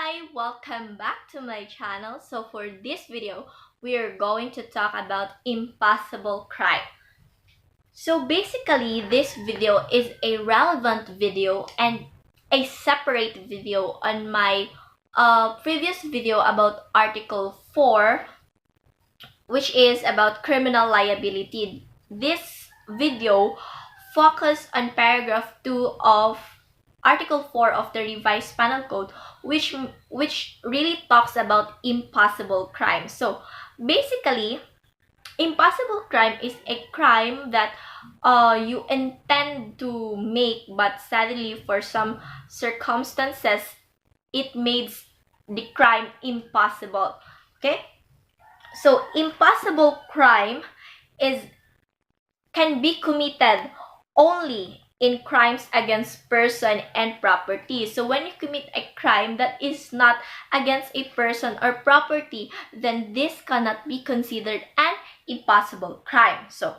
Hi, welcome back to my channel. So for this video, we are going to talk about impossible crime. So basically, this video is a relevant video and a separate video on my previous video about Article 4, which is about criminal liability. This video focused on paragraph 2 of Article 4 of the revised penal code, which really talks about impossible crime. So basically, impossible crime is a crime that you intend to make, but sadly for some circumstances it makes the crime impossible. Okay, so impossible crime can be committed only in crimes against person and property. So when you commit a crime that is not against a person or property, then this cannot be considered an impossible crime. So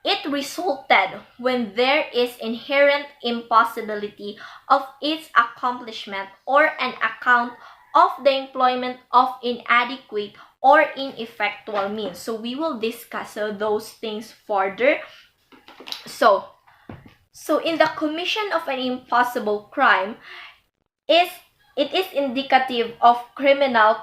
it resulted when there is inherent impossibility of its accomplishment or an account of the employment of inadequate or ineffectual means. So we will discuss those things further. So in the commission of an impossible crime, it is indicative of criminal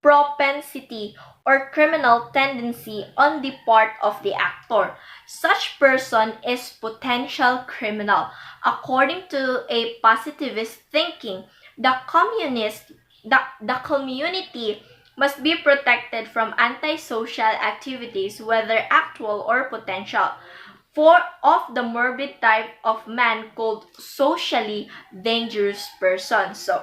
propensity or criminal tendency on the part of the actor. Such person is potential criminal. According to a positivist thinking, the community must be protected from antisocial activities, whether actual or potential, of the morbid type of man called socially dangerous person. So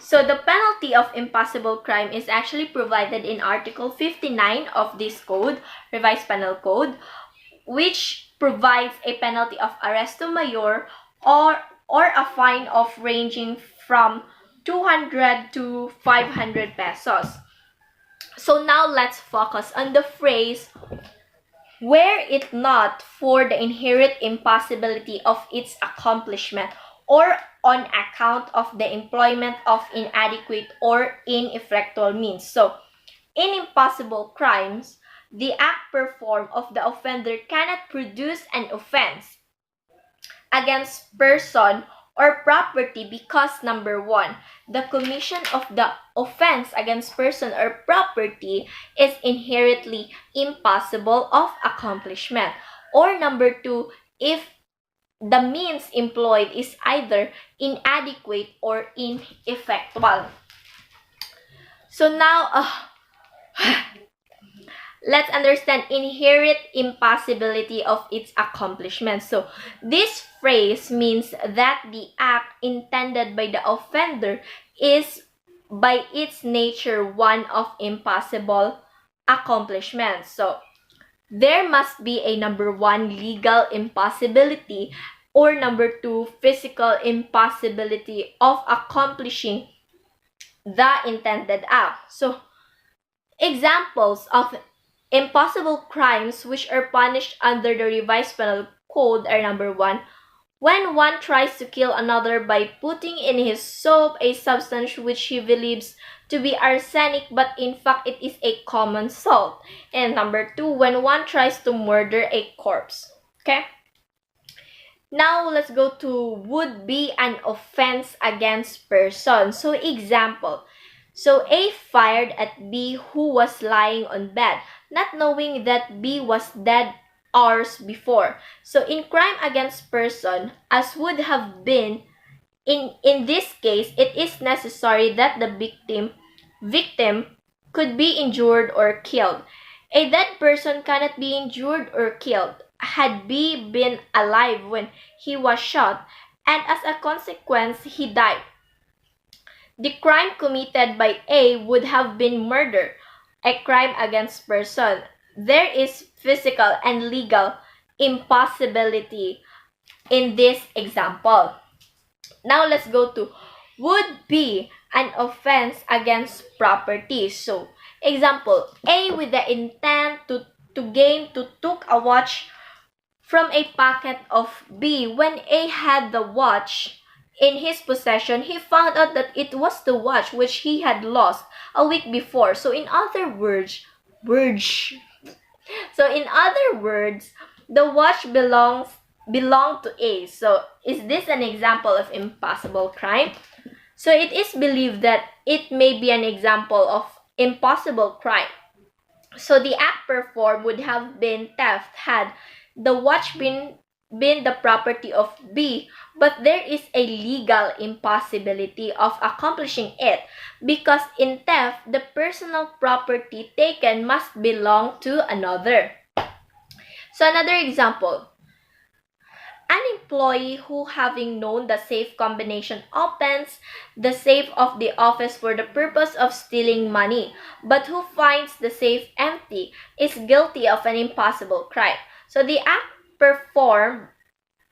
the penalty of impossible crime is actually provided in Article 59 of this code, revised penal code, which provides a penalty of arresto mayor or a fine of ranging from 200 to 500 pesos. So now let's focus on the phrase, were it not for the inherent impossibility of its accomplishment or on account of the employment of inadequate or ineffectual means. So, in impossible crimes, the act performed of the offender cannot produce an offense against person or property because, number one, the commission of the offense against person or property is inherently impossible of accomplishment, or number two, if the means employed is either inadequate or ineffectual. So now, let's understand inherent impossibility of its accomplishment. So this phrase means that the act intended by the offender is by its nature one of impossible accomplishment. So there must be a number one, legal impossibility, or number two, physical impossibility of accomplishing the intended act. So examples of impossible crimes which are punished under the revised penal code are, number one, when one tries to kill another by putting in his soap a substance which he believes to be arsenic, but in fact it is a common salt. And number two, when one tries to murder a corpse. Okay? Now let's go to would be an offense against person. So example, so A fired at B who was lying on bed, not knowing that B was dead hours before. So in crime against person, as would have been in this case, it is necessary that the victim could be injured or killed. A dead person cannot be injured or killed had B been alive when he was shot, and as a consequence he died. The crime committed by A would have been murder, a crime against person. There is physical and legal impossibility in this example. Now let's go to would be an offense against property. So, example, A with the intent to took a watch from a pocket of B. When A had the watch in his possession, he found out that it was the watch which he had lost a week before. So in other words, the watch belonged to A. So is this an example of impossible crime? So it is believed that it may be an example of impossible crime. So the act performed would have been theft had the watch been the property of B, but there is a legal impossibility of accomplishing it because in theft, the personal property taken must belong to another. So another example, an employee who, having known the safe combination opens the safe of the office for the purpose of stealing money, but who finds the safe empty, is guilty of an impossible crime. So the act performed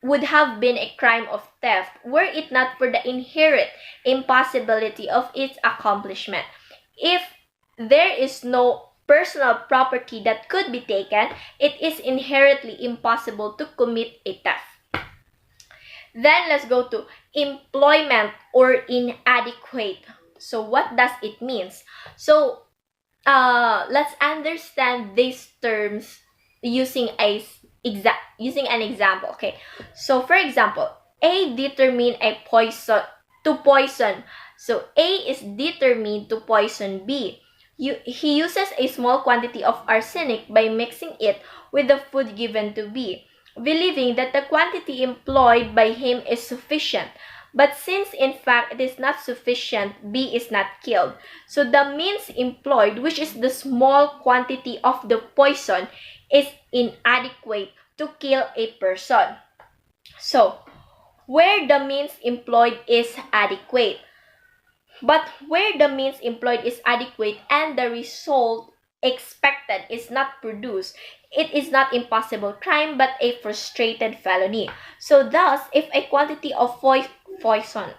would have been a crime of theft were it not for the inherent impossibility of its accomplishment. If there is no personal property that could be taken, it is inherently impossible to commit a theft. Then let's go to employment or inadequate. So what does it mean? So let's understand these terms using an example. Okay, so for example, A determined to poison. So A is determined to poison B. He uses a small quantity of arsenic by mixing it with the food given to B, believing that the quantity employed by him is sufficient. But since in fact it is not sufficient, B is not killed. So the means employed, which is the small quantity of the poison, is inadequate to kill a person. So, where the means employed is adequate. But where the means employed is adequate and the result expected is not produced, it is not impossible crime but a frustrated felony. So thus, if a quantity of poison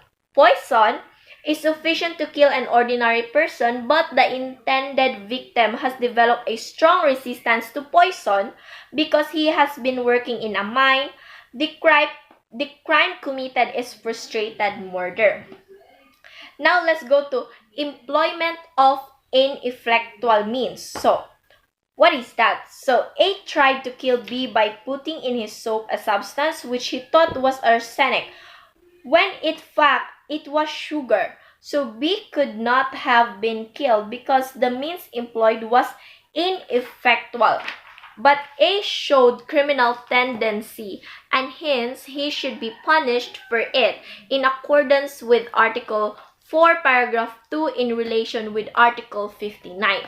is sufficient to kill an ordinary person, but the intended victim has developed a strong resistance to poison because he has been working in a mine, the crime committed is frustrated murder. Now let's go to employment of ineffectual means. So, what is that? So, A tried to kill B by putting in his soap a substance which he thought was arsenic, when in fact it was sugar. So, B could not have been killed because the means employed was ineffectual. But A showed criminal tendency and hence he should be punished for it in accordance with Article 4, Paragraph 2 in relation with Article 59.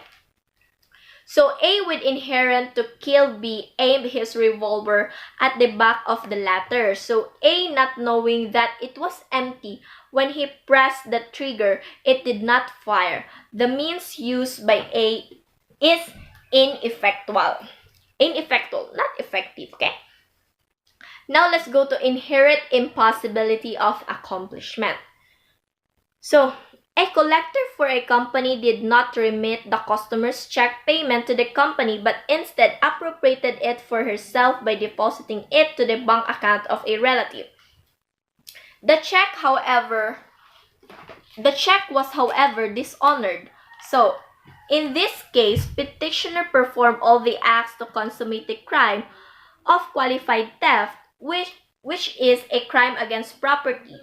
So A, with inherent to kill B, aimed his revolver at the back of the latter. So A, not knowing that it was empty, when he pressed the trigger, it did not fire. The means used by A is ineffectual. Ineffectual, not effective, okay? Now let's go to inherent impossibility of accomplishment. So, a collector for a company did not remit the customer's check payment to the company but instead appropriated it for herself by depositing it to the bank account of a relative. The check was however dishonored. So, in this case, petitioner performed all the acts to consummate the crime of qualified theft, which is a crime against property.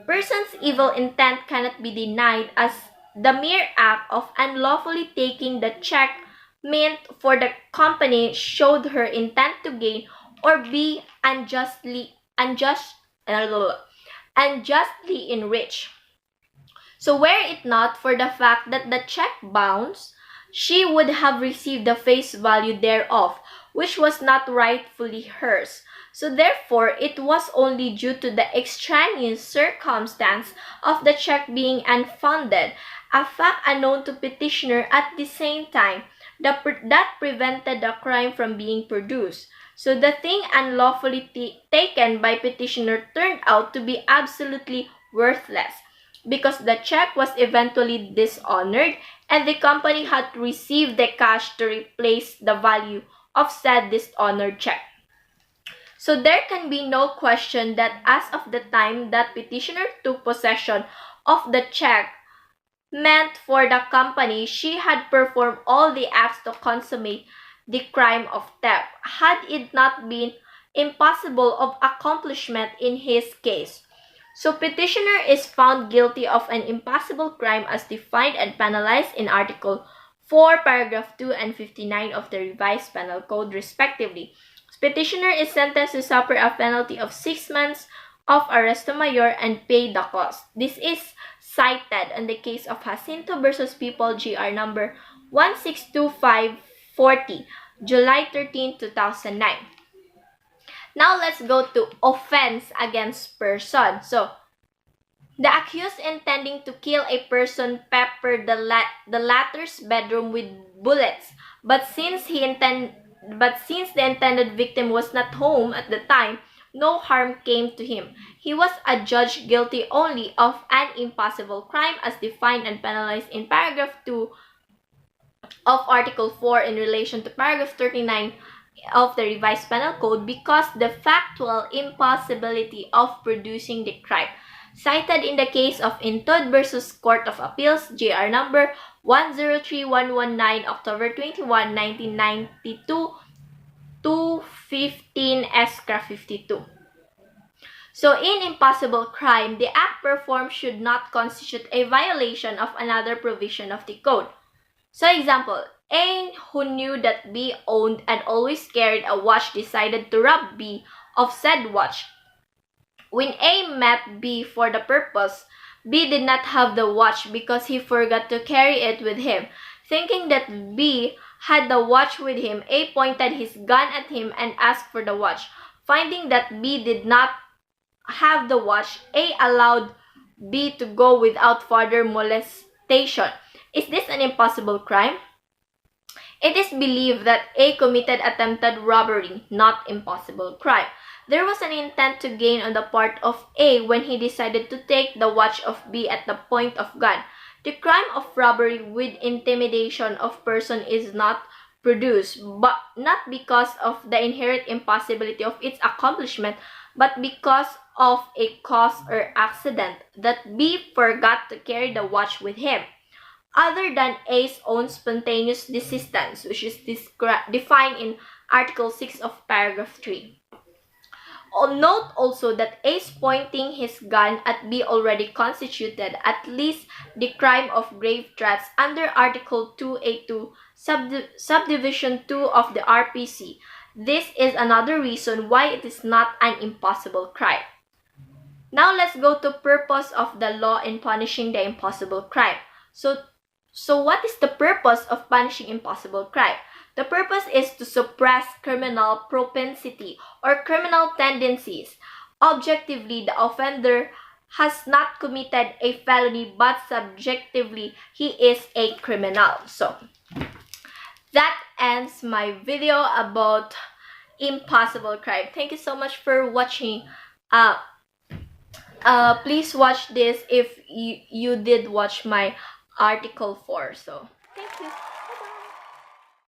Person's evil intent cannot be denied, as the mere act of unlawfully taking the check meant for the company showed her intent to gain or be unjustly enriched. So were it not for the fact that the check bounced, she would have received the face value thereof, which was not rightfully hers. So therefore, it was only due to the extraneous circumstance of the check being unfounded, a fact unknown to petitioner at the same time, that prevented the crime from being produced. So the thing unlawfully taken by petitioner turned out to be absolutely worthless, because the check was eventually dishonored and the company had to receive the cash to replace the value of said dishonored check. So there can be no question that as of the time that petitioner took possession of the check meant for the company, she had performed all the acts to consummate the crime of theft, had it not been impossible of accomplishment in his case. So petitioner is found guilty of an impossible crime as defined and penalized in Article 4, Paragraph 2 and 59 of the Revised Penal Code, respectively. Petitioner is sentenced to suffer a penalty of 6 months of arresto mayor and pay the cost. This is cited in the case of Jacinto versus People, GR number 162540, July 13, 2009. Now let's go to offense against person. So, the accused intending to kill a person peppered the latter's bedroom with bullets, but since the intended victim was not home at the time, no harm came to him. He was adjudged guilty only of an impossible crime as defined and penalized in paragraph 2 of Article 4 in relation to paragraph 39 of the Revised Penal Code because the factual impossibility of producing the crime, cited in the case of Intud versus Court of Appeals, GR number 103119, October 21, 1992, 215 SCRA 52. So in impossible crime, the act performed should not constitute a violation of another provision of the code. So example, A, who knew that B owned and always carried a watch, decided to rob B of said watch. When A met B for the purpose, B did not have the watch because he forgot to carry it with him. Thinking that B had the watch with him, A pointed his gun at him and asked for the watch. Finding that B did not have the watch, A allowed B to go without further molestation. Is this an impossible crime? It is believed that A committed attempted robbery, not impossible crime. There was an intent to gain on the part of A when he decided to take the watch of B at the point of gun. The crime of robbery with intimidation of person is not produced, but not because of the inherent impossibility of its accomplishment, but because of a cause or accident that B forgot to carry the watch with him, other than A's own spontaneous desistance, which is defined in Article 6 of Paragraph 3. Note also that A's pointing his gun at B already constituted at least the crime of grave threats under Article 2A2, Subdivision 2 of the RPC. This is another reason why it is not an impossible crime. Now let's go to purpose of the law in punishing the impossible crime. So what is the purpose of punishing impossible crime? The purpose is to suppress criminal propensity or criminal tendencies. Objectively, the offender has not committed a felony, but subjectively, he is a criminal. So, that ends my video about impossible crime. Thank you so much for watching. Please watch this if you did watch my Article 4. So, thank you.